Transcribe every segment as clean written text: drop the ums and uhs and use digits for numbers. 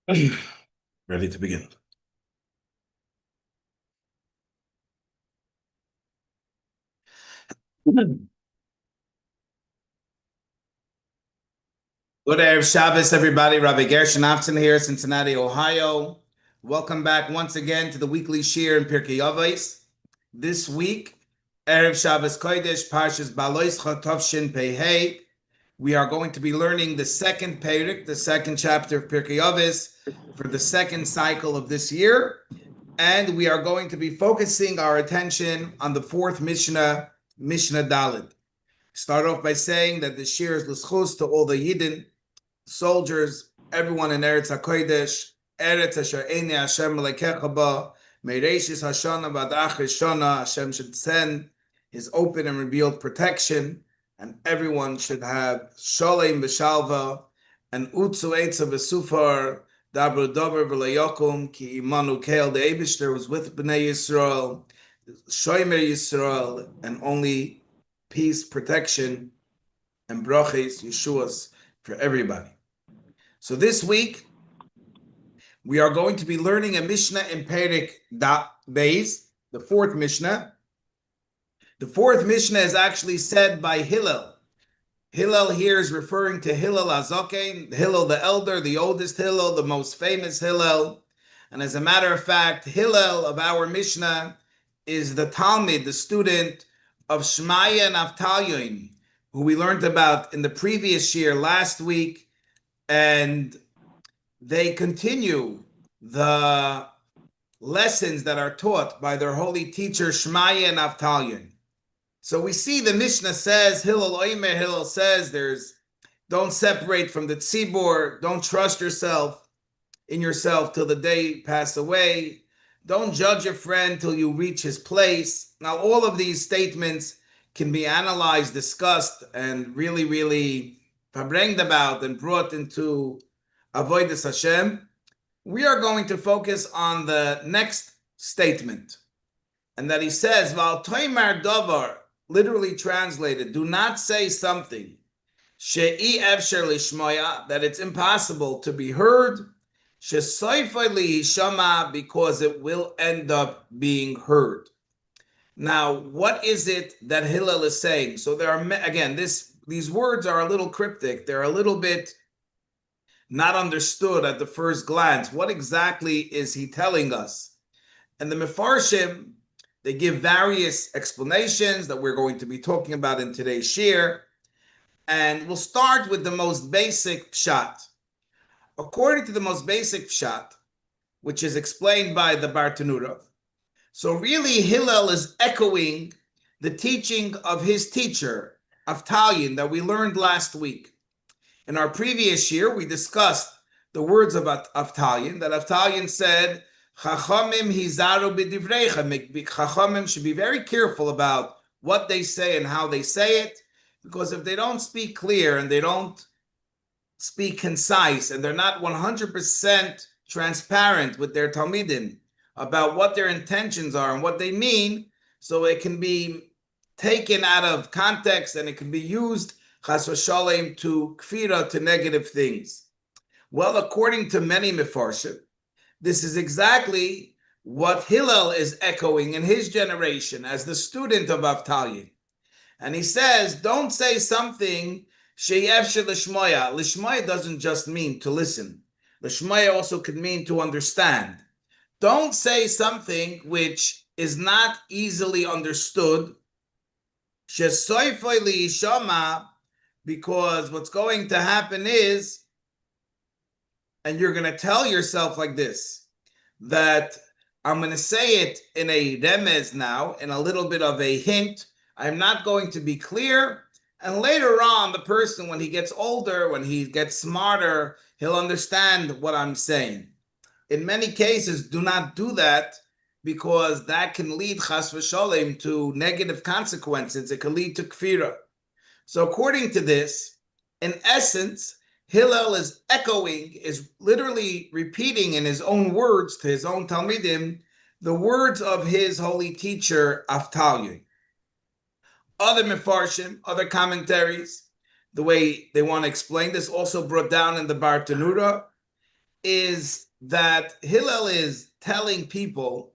Ready to begin. Good Erev Shabbos, everybody. Rabbi Gershon Afton here, Cincinnati, Ohio. Welcome back once again to the weekly shir in Pirkei Avos. This week, Erev Shabbos Kodesh, Parshas Baloischa Tovshin Pei. We are going to be learning the second Perek, the second chapter of Pirkei Avos, for the second cycle of this year. And we are going to be focusing our attention on the fourth Mishnah, Mishnah Daled. Start off by saying that the shir is l'schus to all the Yidden, soldiers, everyone in Eretz HaKodesh, Eretz Asher Eini Hashem Elokecha Ba, Mereishis Hashana Vad Achris Shana, Hashem should send His open and revealed protection, and everyone should have Sholem V'Shalva, and Utzu Eitza V'Sufar, Dabru Dover V'Layokum, Ki Imanu Keil, the Eibishter was with Bnei Yisrael, Shomer Yisrael, and only peace, protection, and brachos, Yeshuas for everybody. So this week, we are going to be learning a Mishnah in Perek Beis, the fourth Mishnah. The fourth Mishnah is actually said by Hillel. Hillel here is referring to Hillel Azoken, Hillel the elder, the oldest Hillel, the most famous Hillel. And as a matter of fact, Hillel of our Mishnah is the Talmid, the student of Shmaya and Avtalyon, who we learned about in the previous year last week, and they continue the lessons that are taught by their holy teacher Shmaya and Avtalyon. So we see the Mishnah says, Hillel says, don't separate from the tzibur, don't trust yourself till the day pass away, don't judge a friend till you reach his place. Now, all of these statements can be analyzed, discussed, and really verbringed about and brought into Avodas Hashem. We are going to focus on the next statement, and that he says, Val toimar davar, literally translated, do not say something, she'i efsher lishmoya, that it's impossible to be heard, shesoifai lihishama, because it will end up being heard. Now, what is it that Hillel is saying? So there are, again, these words are a little cryptic. They're a little bit not understood at the first glance. What exactly is he telling us? And the Mefarshim, they give various explanations that we're going to be talking about in today's shir. And we'll start with the most basic pshat. According to the most basic pshat, which is explained by the Bartanura, so really Hillel is echoing the teaching of his teacher, Avtalyon, that we learned last week. In our previous year, we discussed the words of Avtalyon, that Avtalyon said, Chachamim hizaru b'divreichem. Chachamim should be very careful about what they say and how they say it, because if they don't speak clear and they don't speak concise and they're not 100% transparent with their Talmidim about what their intentions are and what they mean, so it can be taken out of context and it can be used, chas v'shalom, to kfira, to negative things. Well, according to many Mefarshim, this is exactly what Hillel is echoing in his generation as the student of Avtalyon. And he says, don't say something she'efsher lishmoya. Lishmoya doesn't just mean to listen. Lishmoya also could mean to understand. Don't say something which is not easily understood, shesoifai lihishama, because what's going to happen is, and you're going to tell yourself like this, that I'm going to say it in a remez now, in a little bit of a hint. I'm not going to be clear. And later on, the person, when he gets older, when he gets smarter, he'll understand what I'm saying. In many cases, do not do that, because that can lead, chas v'sholem, to negative consequences. It can lead to kfira. So according to this, in essence, Hillel is echoing, is literally repeating in his own words to his own Talmidim, the words of his holy teacher, Avtalyon. Other Mefarshim, other commentaries, the way they want to explain this, also brought down in the Bartanura, is that Hillel is telling people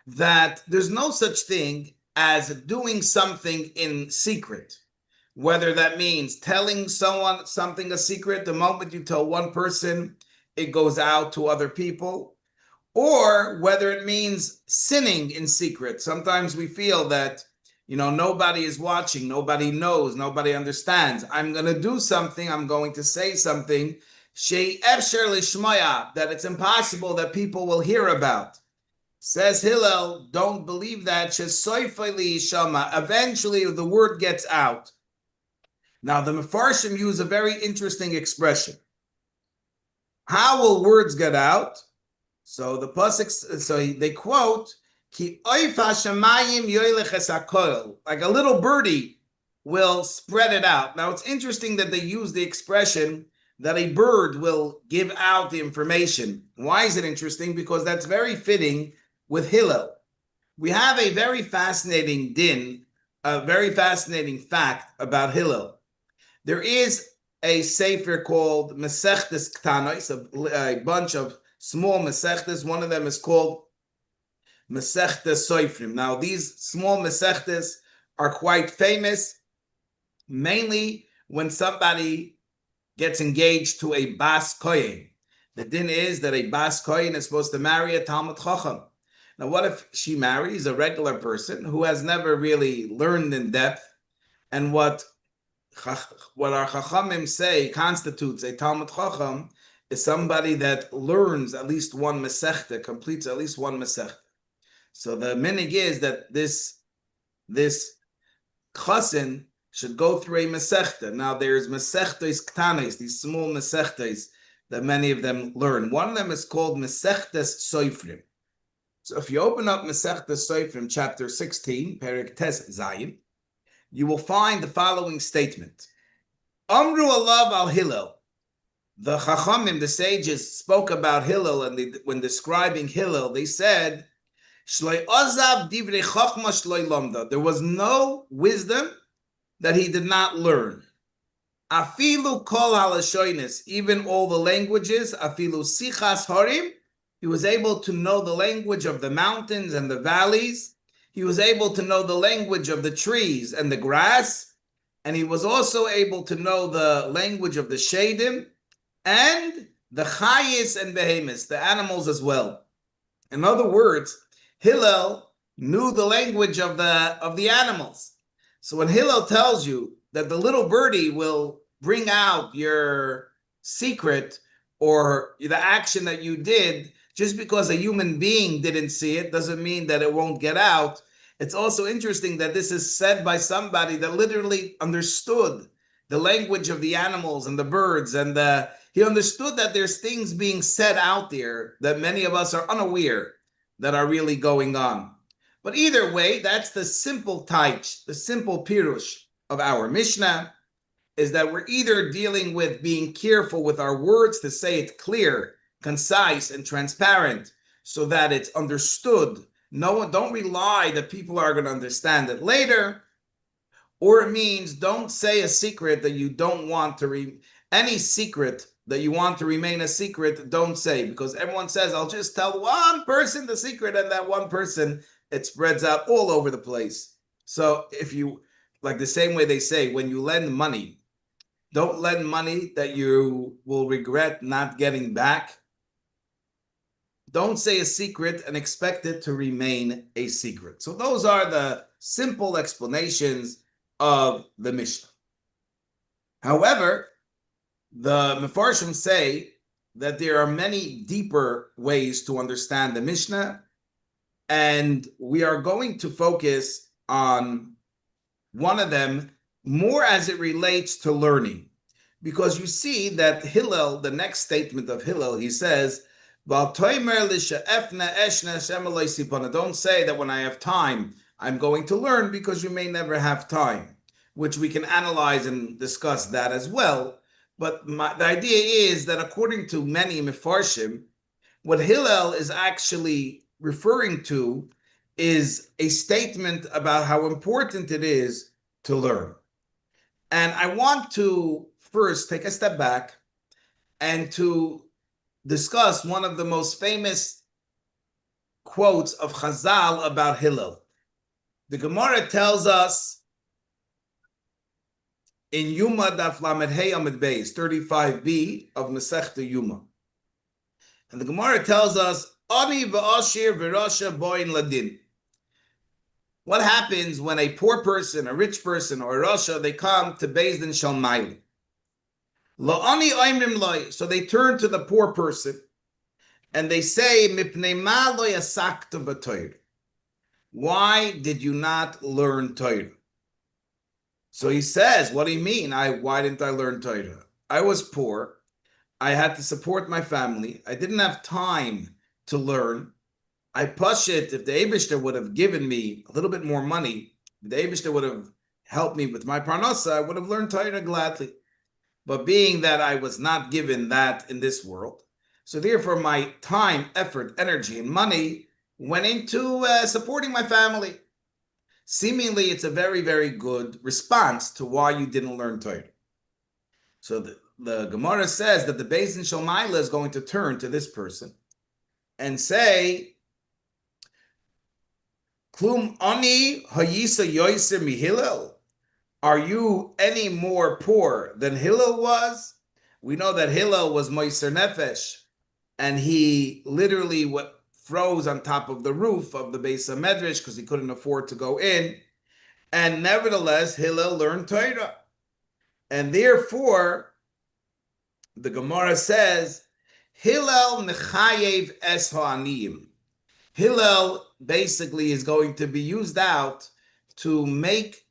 that there's no such thing as doing something in secret. Whether that means telling someone something a secret, the moment you tell one person, it goes out to other people, or whether it means sinning in secret. Sometimes we feel that, nobody is watching, nobody knows, nobody understands. I'm going to do something, I'm going to say something, that it's impossible that people will hear about. Says Hillel, don't believe that. Eventually the word gets out. Now the Mefarshim use a very interesting expression. How will words get out? So the pasuk, so they quote, "Ki oif hashamayim yoylech es, like a little birdie will spread it out." Now it's interesting that they use the expression that a bird will give out the information. Why is it interesting? Because that's very fitting with Hillel. We have a very fascinating a very fascinating fact about Hillel. There is a sefer called Masechtes Ktanos, a bunch of small Masechtes. One of them is called Masechtes Soifrim. Now, these small Masechtes are quite famous, mainly when somebody gets engaged to a Bas Kohen. The din is that a Bas Kohen is supposed to marry a Talmud Chacham. Now, what if she marries a regular person who has never really learned in depth, and what our Chachamim say constitutes a Talmud Chacham is somebody that learns at least one Masechta, completes at least one Masechta. So the minig is that this Chassan should go through a Masechta. Now there's Masechtas Ktanes, these small Masechtas that many of them learn. One of them is called Masechtas Soifrim. So if you open up Masechtas Soifrim, chapter 16, Perek Tes Zayin, you will find the following statement. Amru alav al Hillel. The Chachamim, the sages, spoke about Hillel, and when describing Hillel, they said, Shloi ozav divrei chachma shloi lomda. There was no wisdom that he did not learn. Afilu kol halashonis, even all the languages, afilu sichas harim, he was able to know the language of the mountains and the valleys. He was able to know the language of the trees and the grass. And he was also able to know the language of the shadim and the chayis and behemoths, the animals as well. In other words, Hillel knew the language of the animals. So when Hillel tells you that the little birdie will bring out your secret or the action that you did, just because a human being didn't see it doesn't mean that it won't get out. It's also interesting that this is said by somebody that literally understood the language of the animals and the birds, and he understood that there's things being said out there that many of us are unaware that are really going on. But either way, that's the simple taich, the simple pirush of our Mishnah, is that we're either dealing with being careful with our words to say it clear, concise, and transparent so that it's understood. Don't rely that people are going to understand it later, or it means don't say a secret that you don't want to any secret that you want to remain a secret, don't say, because everyone says, I'll just tell one person the secret, and that one person, it spreads out all over the place. So if you, like the same way they say, when you lend money, don't lend money that you will regret not getting back. Don't say a secret and expect it to remain a secret. So those are the simple explanations of the Mishnah. However, the Mefarshim say that there are many deeper ways to understand the Mishnah, and we are going to focus on one of them more as it relates to learning. Because you see that Hillel, the next statement of Hillel, he says, don't say that when I have time, I'm going to learn, because you may never have time, which we can analyze and discuss that as well. But the idea is that according to many Mefarshim, what Hillel is actually referring to is a statement about how important it is to learn. And I want to first take a step back and to discuss one of the most famous quotes of Chazal about Hillel. The Gemara tells us in Yuma Daf Lamed Hey Amid Beis 35b of Masechta Yuma, and the Gemara tells us Ani v'Ashir v'Rasha boin ladin. What happens when a poor person, a rich person, or a Rasha, they come to Beis Din Shel Maili? La'ani oimrim loy. So they turn to the poor person and they say, Mipnei ma lo yasakta b'Torah. Why did you not learn Torah? So he says, what do you mean? Why didn't I learn Torah? I was poor. I had to support my family. I didn't have time to learn. I push it. If the Eibishter would have given me a little bit more money, if the Eibishter would have helped me with my parnasa, I would have learned Torah gladly. But being that I was not given that in this world, so therefore my time, effort, energy, and money went into supporting my family. Seemingly, it's a very, very good response to why you didn't learn Torah. So the Gemara says that the Beis Din Shel Maila is going to turn to this person and say, Klum ani hayisa yoiser mi Hillel? Are you any more poor than Hillel was? We know that Hillel was Moiser Nefesh, and he literally froze on top of the roof of the Beis HaMedrash because he couldn't afford to go in. And nevertheless, Hillel learned Torah. And therefore, the Gemara says, Hillel nechayev es ha'aniyim. Hillel basically is going to be used out to make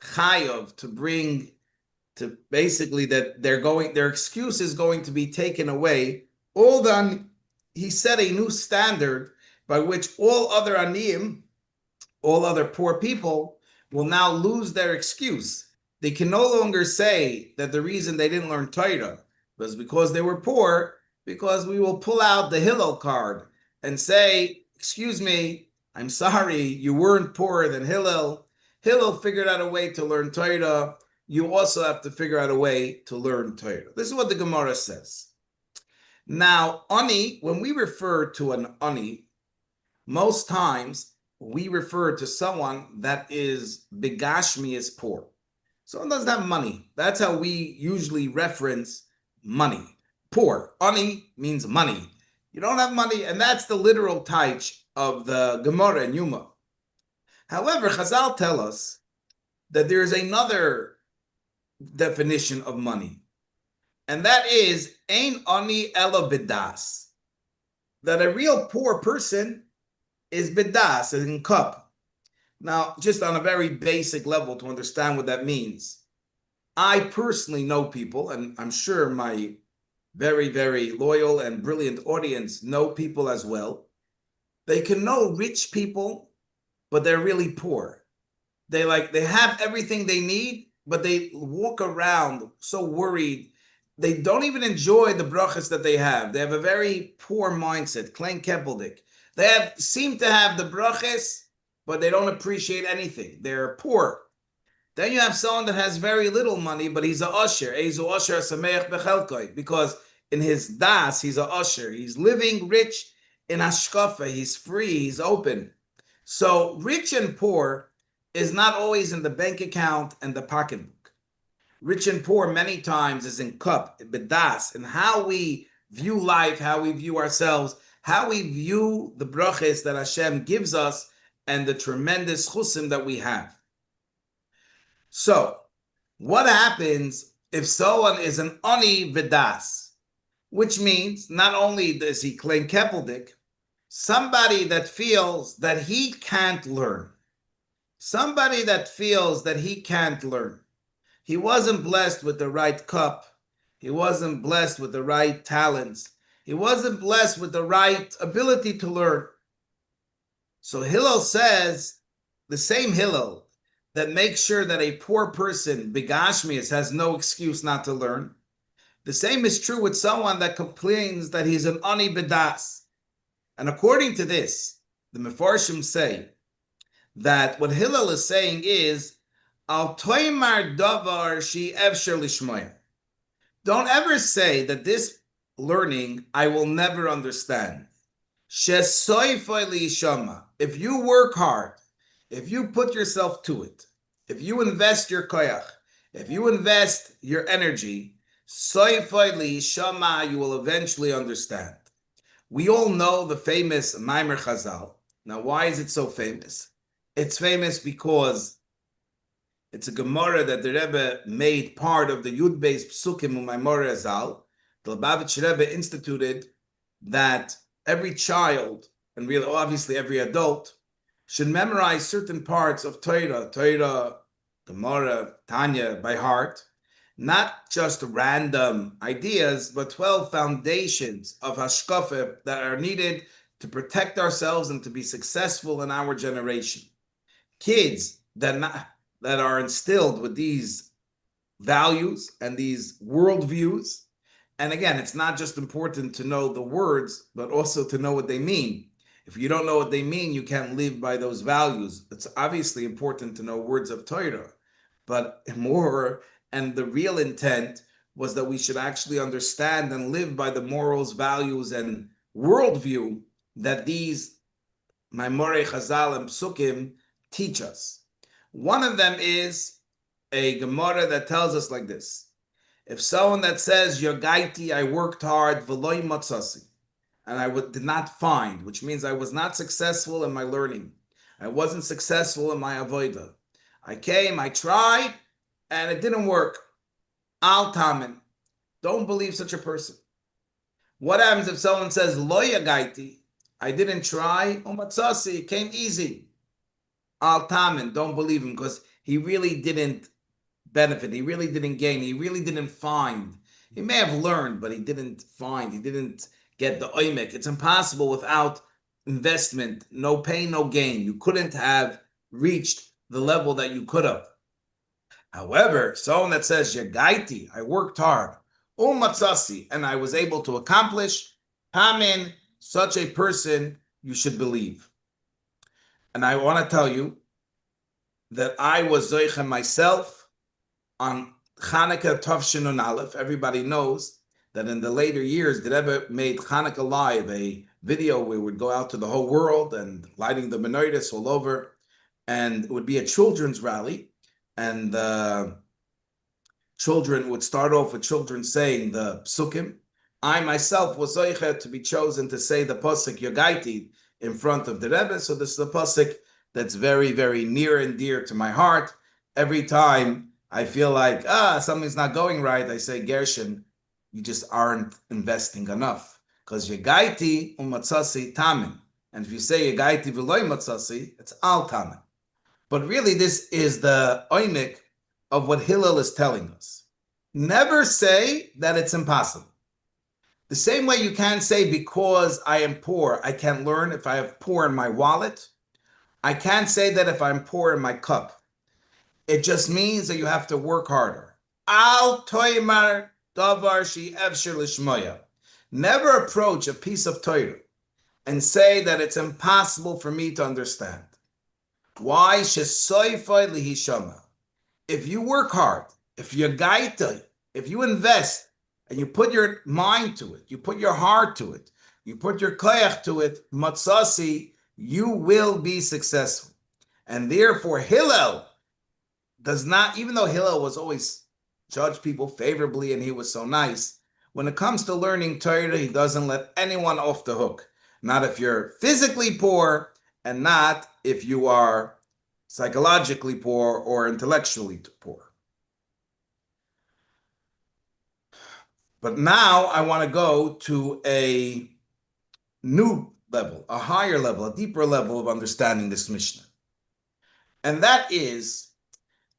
chayav, to bring, to basically that their excuse is going to be taken away. He set a new standard by which all other aniyim, all other poor people, will now lose their excuse. They can no longer say that the reason they didn't learn Torah was because they were poor, because we will pull out the Hillel card and say, excuse me, I'm sorry, you weren't poorer than Hillel. Hillel figured out a way to learn Torah. You also have to figure out a way to learn Torah. This is what the Gemara says. Now, ani, when we refer to an ani, most times we refer to someone that is begashmi, is poor. Someone doesn't have money. That's how we usually reference money. Poor. Ani means money. You don't have money, and that's the literal taich of the Gemara and Yuma. However, Chazal tell us that there is another definition of money, and that is ein ani ela bedas. That a real poor person is bedas, is in cup. Now, just on a very basic level to understand what that means, I personally know people, and I'm sure my very, very loyal and brilliant audience know people as well. They can know rich people, but they're really poor. They have everything they need, but they walk around so worried. They don't even enjoy the brachas that they have. They have a very poor mindset, klein kepeldik. They seem to have the brachas, but they don't appreciate anything. They're poor. Then you have someone that has very little money, but he's a usher. Ezu usher sameach bechelkoi, because in his das, he's a usher. He's living rich in hashkafa. He's free. He's open. So rich and poor is not always in the bank account and the pocketbook. Rich and poor many times is in cup, bedas, and how we view life, how we view ourselves, how we view the brachas that Hashem gives us, and the tremendous chusim that we have. So, what happens if someone is an ani vidas, which means not only does he claim kepeldik, somebody that feels that he can't learn, somebody that feels that he can't learn. He wasn't blessed with the right cup. He wasn't blessed with the right talents. He wasn't blessed with the right ability to learn. So Hillel says, the same Hillel that makes sure that a poor person, begashmias, has no excuse not to learn, the same is true with someone that complains that he's an ani bedas. And according to this, the Mefarshim say that what Hillel is saying is, Al toimar davar shi efsher lishmoya. Don't ever say that this learning, I will never understand. If you work hard, if you put yourself to it, if you invest your koyach, if you invest your energy, you will eventually understand. We all know the famous Maimer Chazal. Now, why is it so famous? It's famous because it's a Gemara that the Rebbe made part of the Yud-based Psukim Umaymor Azal. The Lubavitch Rebbe instituted that every child, and really obviously every adult, should memorize certain parts of Torah, Gemara, Tanya by heart, not just random ideas, but 12 foundations of hashkafa that are needed to protect ourselves and to be successful in our generation. Kids that are instilled with these values and these worldviews. And again, it's not just important to know the words, but also to know what they mean. If you don't know what they mean, you can't live by those values. It's obviously important to know words of Torah, but more, and the real intent was that we should actually understand and live by the morals, values, and worldview that these Maimorei Chazal and Psukim teach us. One of them is a Gemara that tells us like this. If someone that says, Yogaiti, I worked hard, v'loi matzasi, and I did not find, which means I was not successful in my learning. I wasn't successful in my avodah. I came, I tried, and it didn't work. Al tamen. Don't believe such a person. What happens if someone says, Lo yagaiti, I didn't try, umatzasi, it came easy. Al tamen. Don't believe him because he really didn't benefit. He really didn't gain. He really didn't find. He may have learned, but he didn't find. He didn't get the oimek. It's impossible without investment. No pain, no gain. You couldn't have reached the level that you could have. However, someone that says, Yagaiti, I worked hard, umatzasi, and I was able to accomplish, Hamin, such a person you should believe. And I want to tell you that I was Zoichem myself on Chanukah Tov Shinun Aleph. Everybody knows that in the later years, the Rebbe made Chanukah Live, a video where we would go out to the whole world and lighting the menorahs all over. And it would be a children's rally. And the children would start off with children saying the psukim. I myself was zoiche to be chosen to say the pasuk Yogaiti in front of the Rebbe. So this is a pasuk that's very, very near and dear to my heart. Every time I feel like, something's not going right, I say, Gershon, you just aren't investing enough. Because Yogaiti umatzasi tamin. And if you say Yogaiti v'loy matzasi, it's al tamin. But really, this is the oimik of what Hillel is telling us. Never say that it's impossible. The same way you can't say because I am poor, I can't learn if I have poor in my wallet. I can't say that if I'm poor in my cup. It just means that you have to work harder. Al toimar davar shi efshir lishmoya. Never approach a piece of Torah and say that it's impossible for me to understand. Why? If you work hard, if you gaita, if you invest, and you put your mind to it, you put your heart to it, you put your koyach to it, matzasi, you will be successful. And therefore, Hillel does not, even though Hillel was always judged people favorably and he was so nice, when it comes to learning Torah, he doesn't let anyone off the hook. Not if you're physically poor, and not if you are psychologically poor or intellectually poor. But now I want to go to a new level, a higher level, a deeper level of understanding this Mishnah. And that is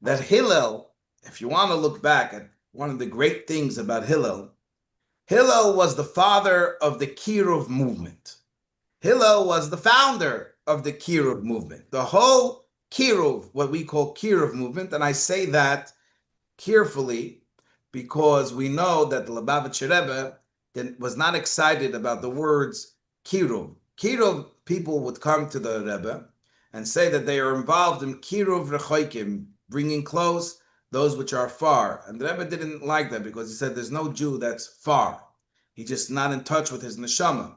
that Hillel, if you want to look back at one of the great things about Hillel, Hillel was the father of the Kiruv movement. Hillel was the founder of the Kiruv movement, the whole Kiruv, what we call Kiruv movement, and I say that carefully because we know that the Lubavitch Rebbe was not excited about the words Kiruv. Kiruv, people would come to the Rebbe and say that they are involved in Kiruv Rechoikim, bringing close those which are far. And the Rebbe didn't like that because he said there's no Jew that's far. He's just not in touch with his neshama.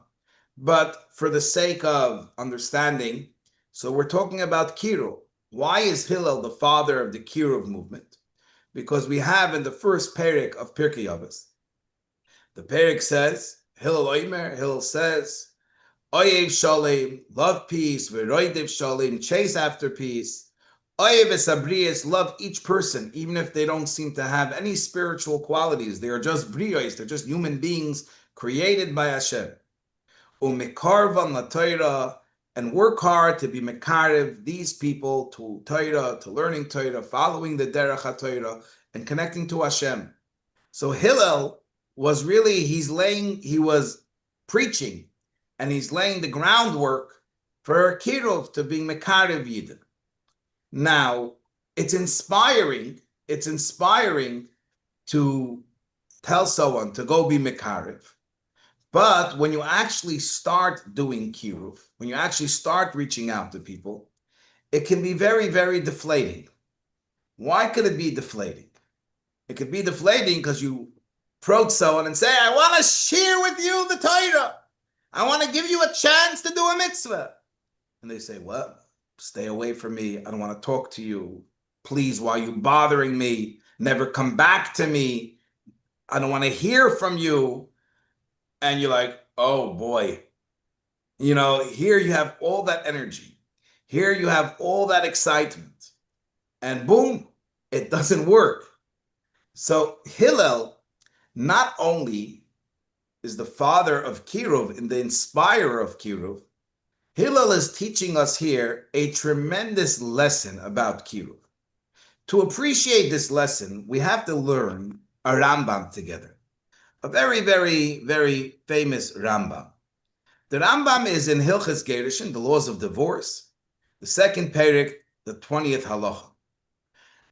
But for the sake of understanding, so we're talking about Kiruv. Why is Hillel the father of the Kiruv movement? Because we have in the first Perek of Pirkei Avos, the Perek says, Hillel says, Oyev Shalem, love peace, V'roidev Shalem, chase after peace. Oyev Esabrias, love each person, even if they don't seem to have any spiritual qualities. They are just briyos, they're just human beings created by Hashem. Umekarvan la Torah, and work hard to be mekarev these people to Torah, to learning Torah, following the derech HaTorah, and connecting to Hashem. So Hillel was really, he was preaching, and he's laying the groundwork for Kiruv to being mekarev Yidden. Now, it's inspiring to tell someone to go be mekarev. But when you actually start doing Kiruv, when you actually start reaching out to people, it can be very, very deflating. Why could it be deflating? It could be deflating because you approach someone and say, I want to share with you the Torah. I want to give you a chance to do a mitzvah. And they say, well, stay away from me. I don't want to talk to you. Please, why are you bothering me? Never come back to me. I don't want to hear from you. And you're like, oh boy, here you have all that energy. Here you have all that excitement. And boom, it doesn't work. So Hillel not only is the father of Kiruv and the inspirer of Kiruv, Hillel is teaching us here a tremendous lesson about Kiruv. To appreciate this lesson, we have to learn a Rambam together. A very, very, very famous Rambam. The Rambam is in Hilchos Gerushin, the laws of divorce, the second Perek, the 20th halacha.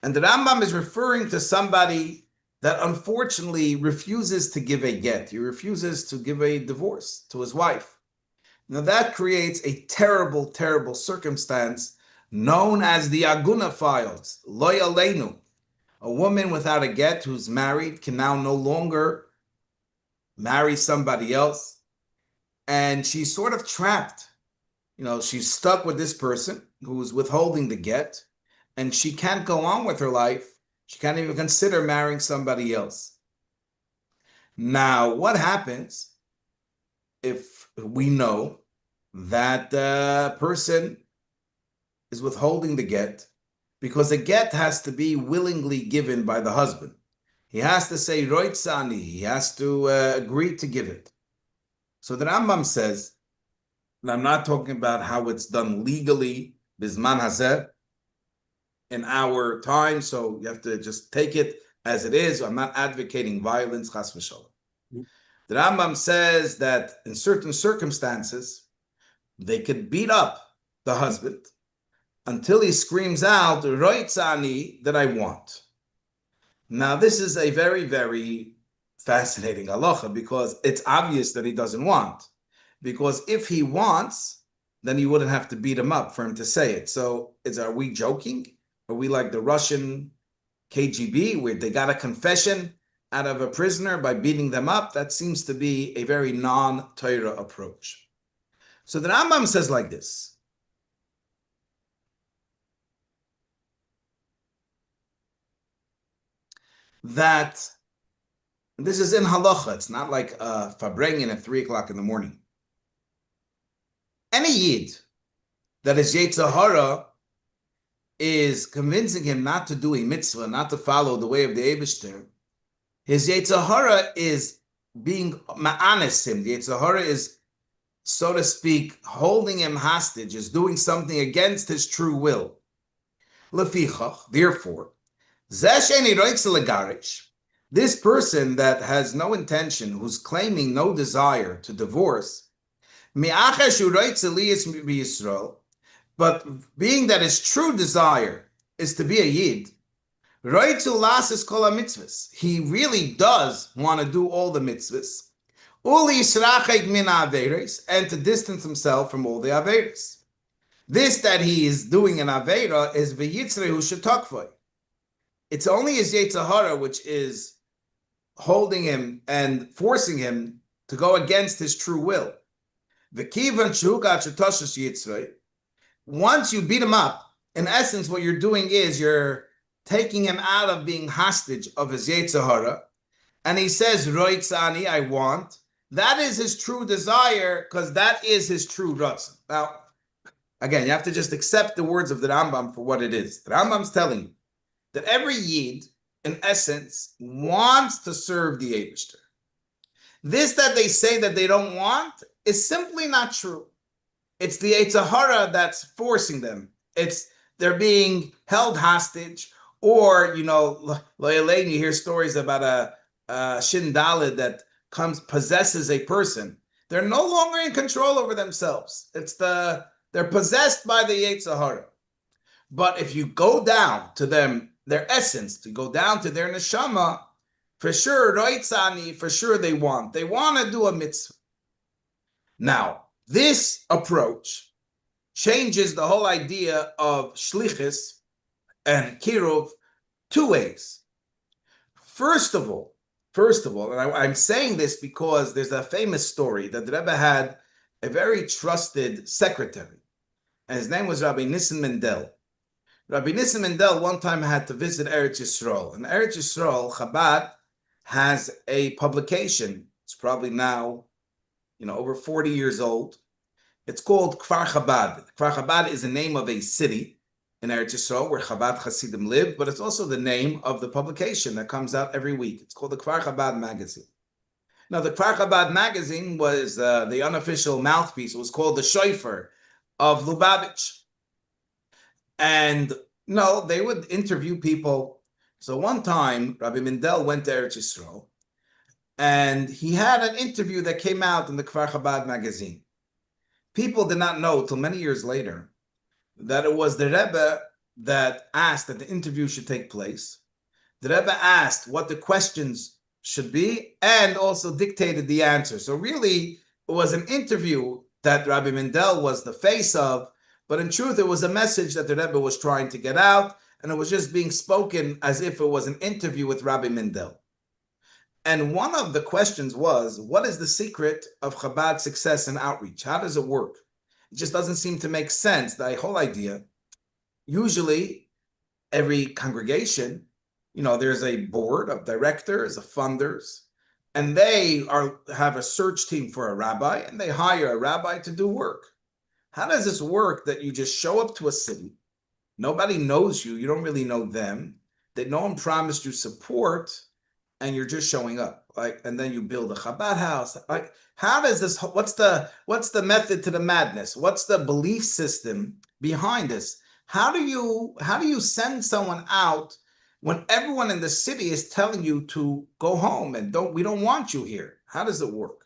And the Rambam is referring to somebody that unfortunately refuses to give a get. He refuses to give a divorce to his wife. Now that creates a terrible, terrible circumstance known as the Aguna files, Lo Yaleinu. A woman without a get who's married can now no longer marry somebody else, and she's sort of trapped. She's stuck with this person who's withholding the get, and she can't go on with her life. She can't even consider marrying somebody else. Now, what happens if we know that the person is withholding the get because the get has to be willingly given by the husband? He has to say, Roitzani, he has to agree to give it. So the Rambam says, and I'm not talking about how it's done legally, Bizman Hazeh, in our time, so you have to just take it as it is. I'm not advocating violence, chas v'shalom. The Rambam says that in certain circumstances, they could beat up the husband until he screams out, Roitzani, that I want. Now, this is a very, very fascinating halacha because it's obvious that he doesn't want. Because if he wants, then you wouldn't have to beat him up for him to say it. So are we joking? Are we like the Russian KGB where they got a confession out of a prisoner by beating them up? That seems to be a very non-Torah approach. So the Rambam says like this. That this is in halacha. It's not like Fabrengen at 3 o'clock in the morning. Any Yid that is Yetzer Hara is convincing him not to do a mitzvah, not to follow the way of the Eibishter. His Yetzer Hara is being ma'anis him. The Yetzer Hara is, so to speak, holding him hostage, is doing something against his true will. Lefichach, therefore, this person that has no intention, who's claiming no desire to divorce, but being that his true desire is to be a Yid, he really does want to do all the mitzvahs, and to distance himself from all the averos. This that he is doing an avera is v'yitzrehu shetakvoi. It's only his Yetzer Hara which is holding him and forcing him to go against his true will. Once you beat him up, in essence, what you're doing is you're taking him out of being hostage of his Yetzer Hara, and he says, Roitzani, I want. That is his true desire, because that is his true Ratzon. Now, again, you have to just accept the words of the Rambam for what it is. The Rambam's telling you that every Yid, in essence, wants to serve the Eibishter. This that they say that they don't want is simply not true. It's the Yetzer Hara that's forcing them. They're being held hostage, or, Lo Yalein, you hear stories about a Shin Daled that possesses a person. They're no longer in control over themselves. They're possessed by the Yetzer Hara. But if you go down to them, their essence, to go down to their neshama, for sure, Roitzani, for sure they want to do a mitzvah. Now, this approach changes the whole idea of shlichus and kiruv two ways. First of all, and I'm saying this because there's a famous story that the Rebbe had a very trusted secretary, and his name was Rabbi Nissen Mendel. Rabbi Nissen Mendel one time had to visit Eretz Yisrael. And Eretz Yisrael, Chabad has a publication. It's probably now, over 40 years old. It's called Kfar Chabad. Kfar Chabad is the name of a city in Eretz Yisrael where Chabad Hasidim live, but it's also the name of the publication that comes out every week. It's called the Kfar Chabad magazine. Now, the Kfar Chabad magazine was the unofficial mouthpiece. It was called the Shofar of Lubavitch. And they would interview people. So one time, Rabbi Mendel went to Eretz Yisrael, and he had an interview that came out in the Kfar Chabad magazine. People did not know till many years later that it was the Rebbe that asked that the interview should take place. The Rebbe asked what the questions should be and also dictated the answer. So really, it was an interview that Rabbi Mendel was the face of, but in truth, it was a message that the Rebbe was trying to get out, and it was just being spoken as if it was an interview with Rabbi Mendel. And one of the questions was, what is the secret of Chabad's success and outreach? How does it work? It just doesn't seem to make sense, the whole idea. Usually, every congregation, there's a board of directors, of funders, and they have a search team for a rabbi, and they hire a rabbi to do work. How does this work that you just show up to a city, nobody knows you, you don't really know them, that no one promised you support, and you're just showing up, and then you build a Chabad house. How does this? What's the method to the madness? What's the belief system behind this? How do you send someone out when everyone in the city is telling you to go home and we don't want you here? How does it work?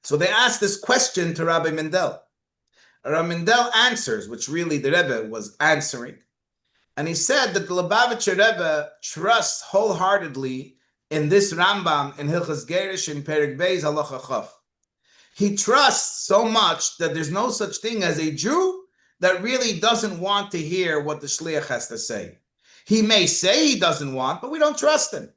So they asked this question to Rabbi Mendel. Rabbi Mendel answers, which really the Rebbe was answering. And he said that the Lubavitcher Rebbe trusts wholeheartedly in this Rambam in Hilchas Gerish in Pirkei Halacha Chaf. He trusts so much that there's no such thing as a Jew that really doesn't want to hear what the Shliach has to say. He may say he doesn't want, but we don't trust him.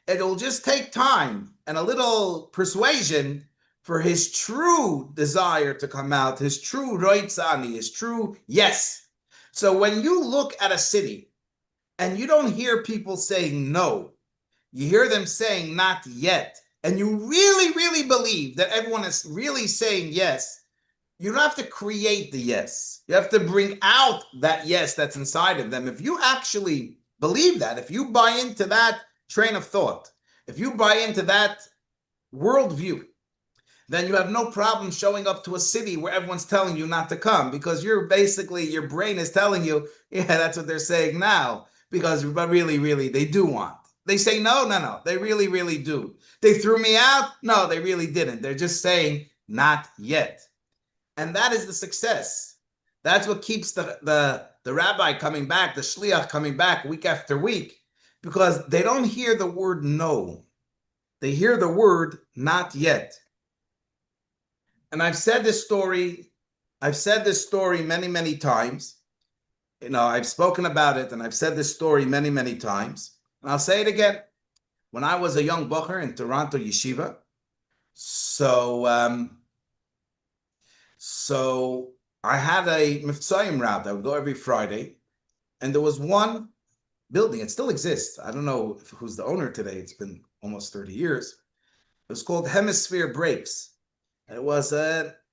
It'll just take time and a little persuasion for his true desire to come out, his true roitzani, his true yes. So when you look at a city and you don't hear people saying no, you hear them saying not yet, and you really, really believe that everyone is really saying yes, you don't have to create the yes. You have to bring out that yes that's inside of them. If you actually believe that, if you buy into that train of thought, if you buy into that worldview, then you have no problem showing up to a city where everyone's telling you not to come, because your brain is telling you, yeah, that's what they're saying now, because really, really, they do want. They say, no, they really, really do. They threw me out? No, they really didn't. They're just saying, not yet. And that is the success. That's what keeps the rabbi coming back, the shliach coming back week after week, because they don't hear the word no. They hear the word not yet. And I've said this story many, many times. I've spoken about it, and I've said this story many, many times. And I'll say it again. When I was a young bocher in Toronto Yeshiva, So, so I had a Mitzrayim route. I would go every Friday, and there was one building. It still exists. I don't know who's the owner today. It's been almost 30 years. It was called Hemisphere Breaks. It was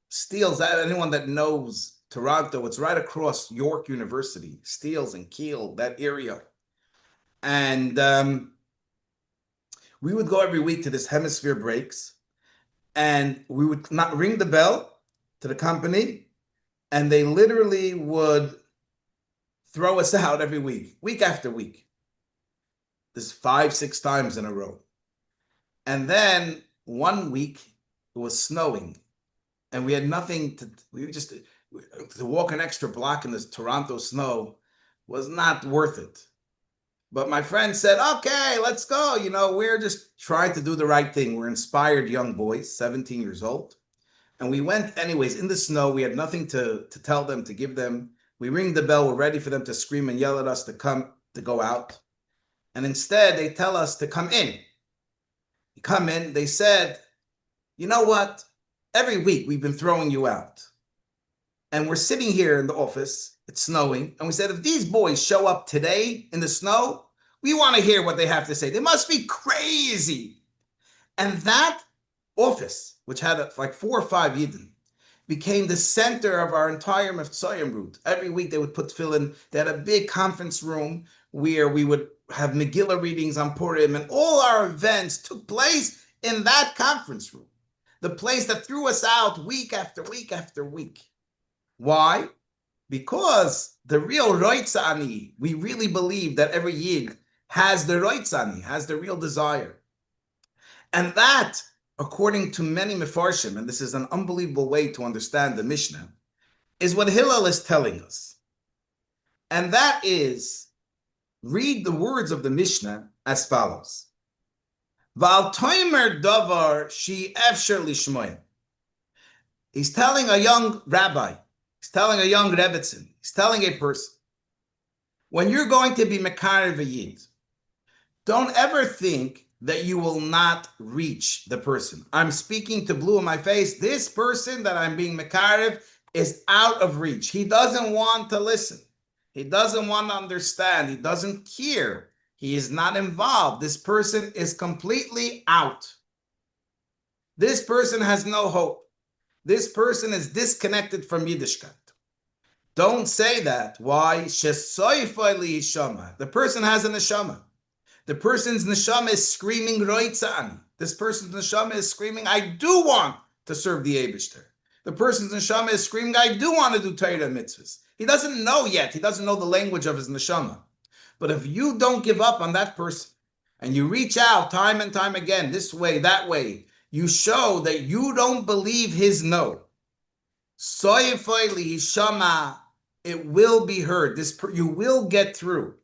Steele's. Anyone that knows Toronto, it's right across York University, Steele's and Kiel, that area. And we would go every week to this Hemisphere Breaks, and we would not ring the bell to the company, and they literally would throw us out every week after week. This 5-6 times in a row. And then one week it was snowing, and we had nothing to. We just to walk an extra block in this Toronto snow was not worth it. But my friend said, "Okay, let's go. You know, we're just trying to do the right thing. We're inspired young boys, 17 years old." And we went anyways in the snow. We had nothing to tell them, to give them. We ring the bell. We're ready for them to scream and yell at us to come, to go out. And instead, they tell us to come in. You come in. They said, "You know what? Every week we've been throwing you out. And we're sitting here in the office. It's snowing. And we said, if these boys show up today in the snow, we want to hear what they have to say. They must be crazy." And that office, which had like 4 or 5 Yidden, became the center of our entire Mevtzoyim route. Every week they would put tefillin. They had a big conference room where we would have Megillah readings on Purim, and all our events took place in that conference room, the place that threw us out week after week after week. Why? Because the real Roitzani, we really believe that every Yid has the Roitzani, has the real desire. And that, according to many Mefarshim, and this is an unbelievable way to understand the Mishnah, is what Hillel is telling us. And that is, read the words of the Mishnah as follows. Val toimer davar shi efsher lishmoy. He's telling a young rabbi, he's telling a young rebbetzin, he's telling a person, when you're going to be mekarev a yid, don't ever think that you will not reach the person. I'm speaking to blue in my face. This person that I'm being mekarev is out of reach. He doesn't want to listen. He doesn't want to understand. He doesn't care. He is not involved. This person is completely out. This person has no hope. This person is disconnected from Yiddishkeit. Don't say that. Why? The person has a neshama. The person's neshama is screaming roitzani. This person's neshama is screaming, I do want to serve the Eibishter. The person's neshama is screaming, I do want to do Torah mitzvahs. He doesn't know yet. He doesn't know the language of his neshama. But if you don't give up on that person, and you reach out time and time again, this way, that way, you show that you don't believe his no. It will be heard. You will get through.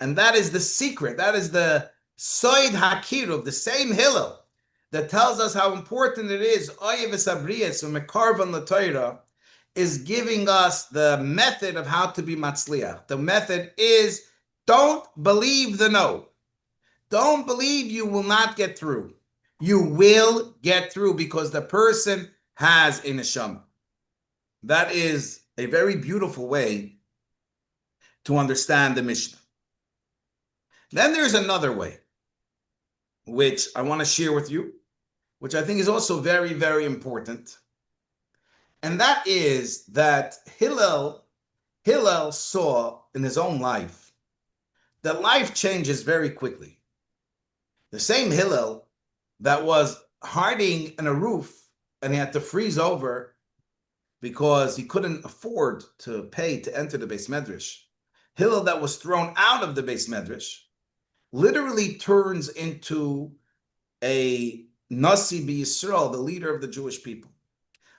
And that is the secret. That is the Soid Hakiruv, the same Hillel that tells us how important it is. Oyeves Abriyas, Mekarvan L'Torah, is giving us the method of how to be Matzliach. The method is, don't believe the no. Don't believe you will not get through. You will get through because the person has a neshama. That is a very beautiful way to understand the Mishnah. Then there's another way, which I want to share with you, which I think is also very, very important. And that is that Hillel saw in his own life that life changes very quickly. The same Hillel that was hiding in a roof and he had to freeze over because he couldn't afford to pay to enter the Beis Medrash. Hillel that was thrown out of the Beis Medrash literally turns into a Nasi B'Yisrael, the leader of the Jewish people.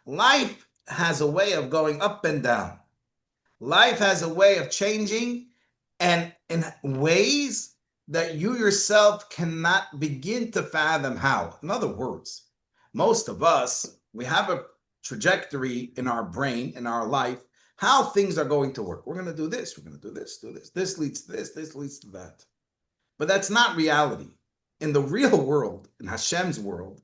Life has a way of going up and down. Life has a way of changing, and in ways that you yourself cannot begin to fathom how. In other words, most of us, we have a trajectory in our brain, in our life, how things are going to work. We're going to do this, we're going to do this, do this. This leads to this leads to that. But that's not reality. In the real world, in Hashem's world,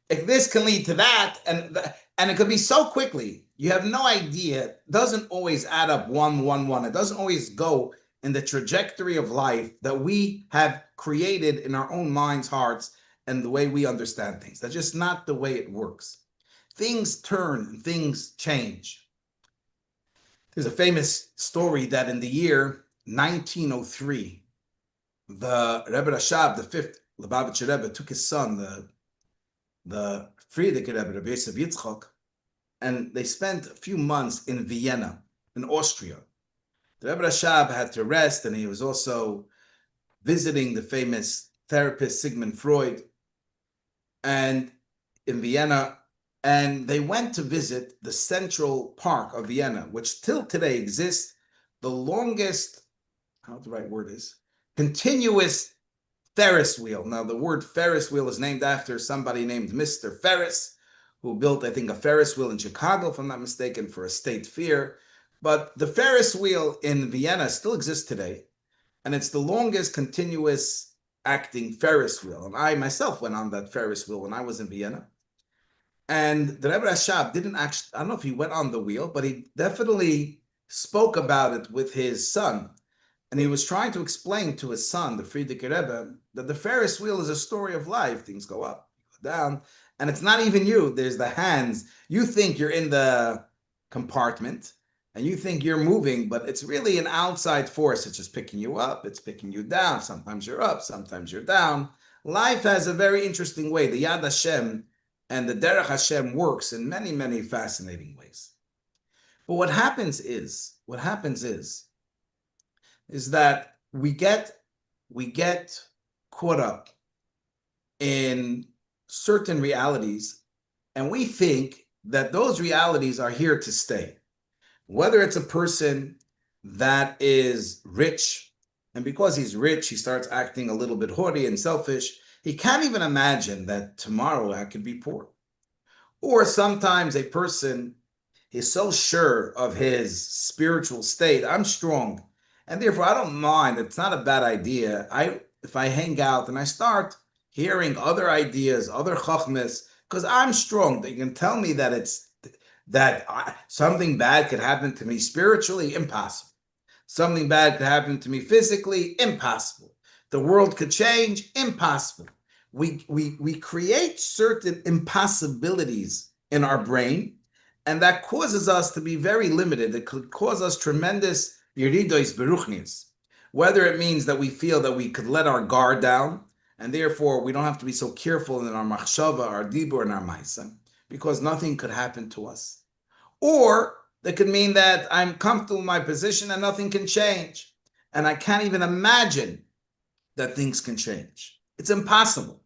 If this can lead to that, and it could be so quickly, you have no idea. It doesn't always add up 1, 1, 1. It doesn't always go in the trajectory of life that we have created in our own minds, hearts, and the way we understand things. That's just not the way it works. Things turn and things change. There's a famous story that in the year 1903, the Rebbe Rashab, the fifth Lubavitcher Rebbe, took his son, the Frierdiker Rebbe, Rebbe Yosef Yitzchak, and they spent a few months in Vienna, in Austria. The Rebbe Rashab had to rest, and he was also visiting the famous therapist Sigmund Freud, and in Vienna, and they went to visit the Central Park of Vienna, which till today exists, the longest, I don't know what the right word is, continuous Ferris wheel. Now, the word Ferris wheel is named after somebody named Mr. Ferris, who built, I think, a Ferris wheel in Chicago, if I'm not mistaken, for a state fair. But the Ferris wheel in Vienna still exists today, and it's the longest continuous acting Ferris wheel. And I myself went on that Ferris wheel when I was in Vienna. And the Rebbe Rashab didn't actually, I don't know if he went on the wheel, but he definitely spoke about it with his son. And he was trying to explain to his son, the Frierdiker Rebbe, that the Ferris wheel is a story of life. Things go up, go down, and it's not even you. There's the hands. You think you're in the compartment, and you think you're moving, but it's really an outside force. It's just picking you up. It's picking you down. Sometimes you're up. Sometimes you're down. Life has a very interesting way. The Yad Hashem and the Derech Hashem works in many, many fascinating ways. But what happens is that we get caught up in certain realities, and we think that those realities are here to stay. Whether it's a person that is rich, and because he's rich, he starts acting a little bit haughty and selfish. He can't even imagine that tomorrow I could be poor. Or sometimes a person is so sure of his spiritual state. I'm strong, and therefore I don't mind. It's not a bad idea. If I hang out and I start hearing other ideas, other chachmas, because I'm strong. They can tell me that something bad could happen to me spiritually, impossible. Something bad could happen to me physically, impossible. The world could change, impossible. We create certain impossibilities in our brain, and that causes us to be very limited. It could cause us tremendous yeridos beruchnias, whether it means that we feel that we could let our guard down, and therefore we don't have to be so careful in our machshava, our dibur, and our ma'isa, because nothing could happen to us. Or that could mean that I'm comfortable in my position and nothing can change, and I can't even imagine that things can change. It's impossible.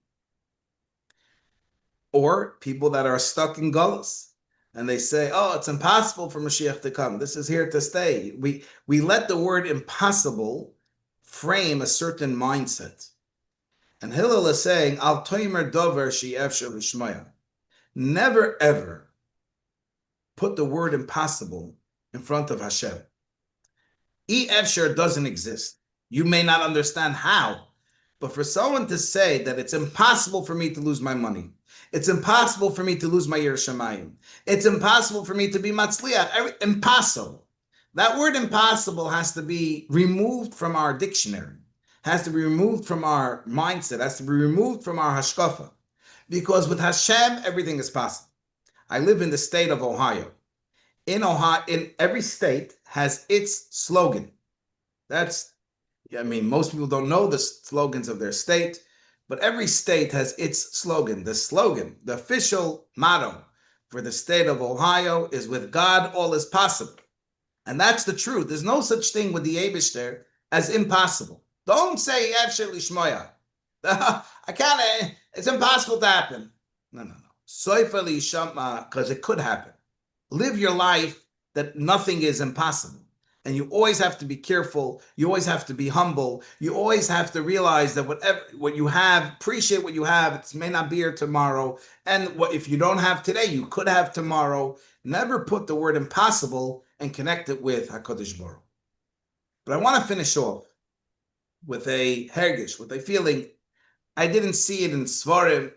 Or people that are stuck in gullus, and they say, oh, it's impossible for Mashiach to come. This is here to stay. We let the word impossible frame a certain mindset. And Hillel is saying, Al toimer dover she'efshar l'shmaya. Never, ever put the word impossible in front of Hashem. Efshar doesn't exist. You may not understand how, but for someone to say that it's impossible for me to lose my money, it's impossible for me to lose my Yer Shamayim, it's impossible for me to be Matzliach, impossible. That word impossible has to be removed from our dictionary, has to be removed from our mindset, has to be removed from our hashkafa. Because with Hashem, everything is possible. I live in the state of Ohio. In Ohio, in every state has its slogan. Most people don't know the slogans of their state, but every state has its slogan. The slogan, the official motto for the state of Ohio is, with God, all is possible. And that's the truth. There's no such thing with the Eibishter as impossible. Don't say, Efshar Lishmoya. It's impossible to happen. No. Soifa Lishama, because it could happen. Live your life that nothing is impossible. And you always have to be careful. You always have to be humble. You always have to realize that what you have, appreciate what you have. It may not be here tomorrow. And if you don't have today, you could have tomorrow. Never put the word impossible and connect it with HaKadosh Baruch. But I want to finish off with a hergish, with a feeling. I didn't see it in Svarim,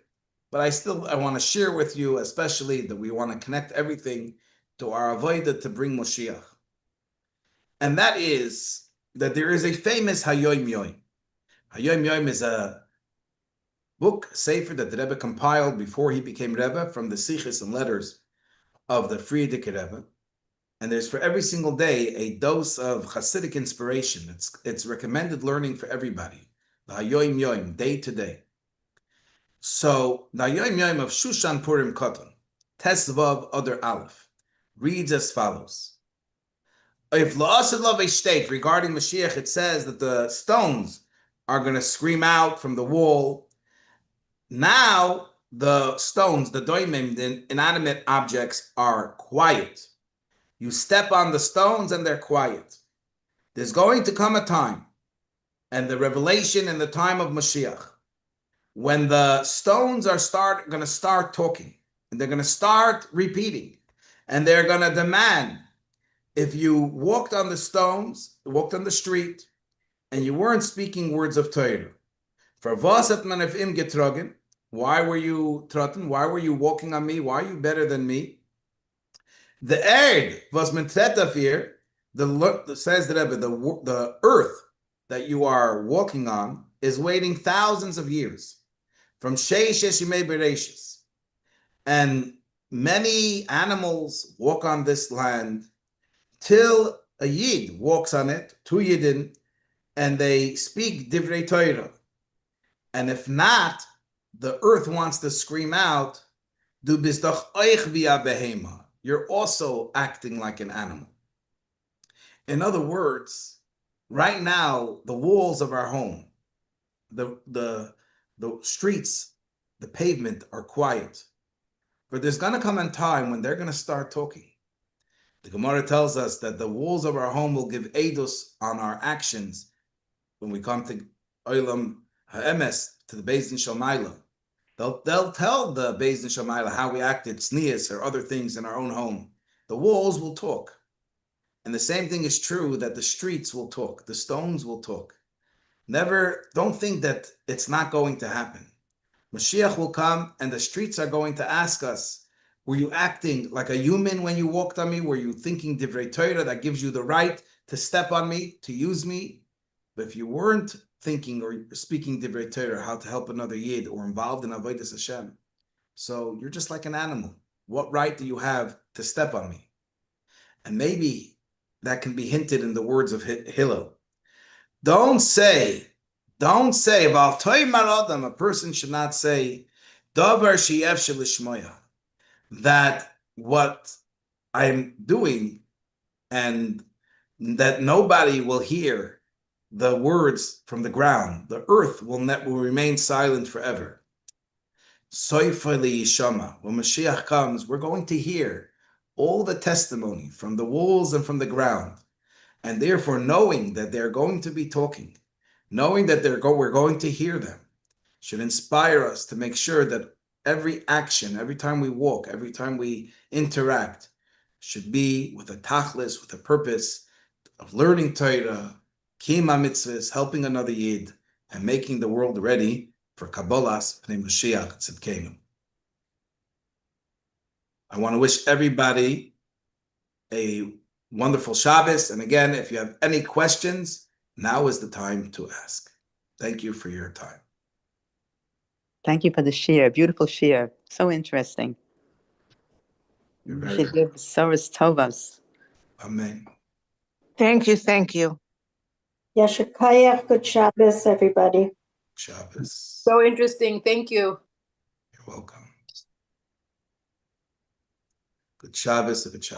but I want to share with you, especially that we want to connect everything to our avodah to bring Moshiach. And that is that there is a famous Hayoim Yoim. Hayoim Yoim is a book, sefer, that the Rebbe compiled before he became Rebbe from the sichos and letters of the Frierdiker Rebbe. And there's for every single day a dose of Hasidic inspiration. It's recommended learning for everybody. The Hayoim Yoim, day to day. So the Hayoim Yoim of Shushan Purim Koton, Tesvav Adar Aleph, reads as follows. If La'asad Love a state regarding Mashiach, it says that the stones are going to scream out from the wall. Now the stones, the doimim, the inanimate objects, are quiet. You step on the stones and they're quiet. There's going to come a time, and the revelation in the time of Mashiach, when the stones are going to start talking, and they're going to start repeating, and they're going to demand, if you walked on the stones, walked on the street, and you weren't speaking words of Torah, for vasat man of im getrogen, why were you trotten? Why were you walking on me? Why are you better than me? The erd was mentretafir, says the Rebbe, the earth that you are walking on is waiting thousands of years from Sheish Yeshimei Bereshis. And many animals walk on this land till a Yid walks on it, two Yidin, and they speak Divrei Torah. And if not, the earth wants to scream out, Du bist doch euch wie a behema. You're also acting like an animal. In other words, right now, the walls of our home, the streets, the pavement are quiet. But there's going to come a time when they're going to start talking. The Gemara tells us that the walls of our home will give edus on our actions when we come to Olam Ha'emes, to the Beis Din Shel Maila. They'll tell the Beis Din Shel Maila how we acted, tznius or other things in our own home. The walls will talk. And the same thing is true that the streets will talk, the stones will talk. Don't think that it's not going to happen. Mashiach will come and the streets are going to ask us, were you acting like a human when you walked on me? Were you thinking Divrei Torah that gives you the right to step on me, to use me? But if you weren't thinking or speaking Divrei Torah, how to help another Yid, or involved in Avodas Hashem, so you're just like an animal. What right do you have to step on me? And maybe that can be hinted in the words of Hillel. Don't say, a person should not say, that what I'm doing and that nobody will hear the words from the ground. The earth will remain silent forever. Soifali Yishama. When Mashiach comes, we're going to hear all the testimony from the walls and from the ground. And therefore, knowing that they're going to be talking, knowing that we're going to hear them, should inspire us to make sure that every action, every time we walk, every time we interact, should be with a tachlis, with a purpose of learning Torah, kiyum mitzvahs, helping another Yid, and making the world ready for Kabbalas Pnei Mashiach Tzidkenu. I want to wish everybody a wonderful Shabbos. And again, if you have any questions, now is the time to ask. Thank you for your time. Thank you for the shir. Beautiful shir. So interesting. You're very Should give Soros Tovas. Amen. Thank you. Thank you. Yashakayach, good Shabbos, everybody. Shabbos. So interesting. Thank you. You're welcome. Good Shabbos. Good Shabbos.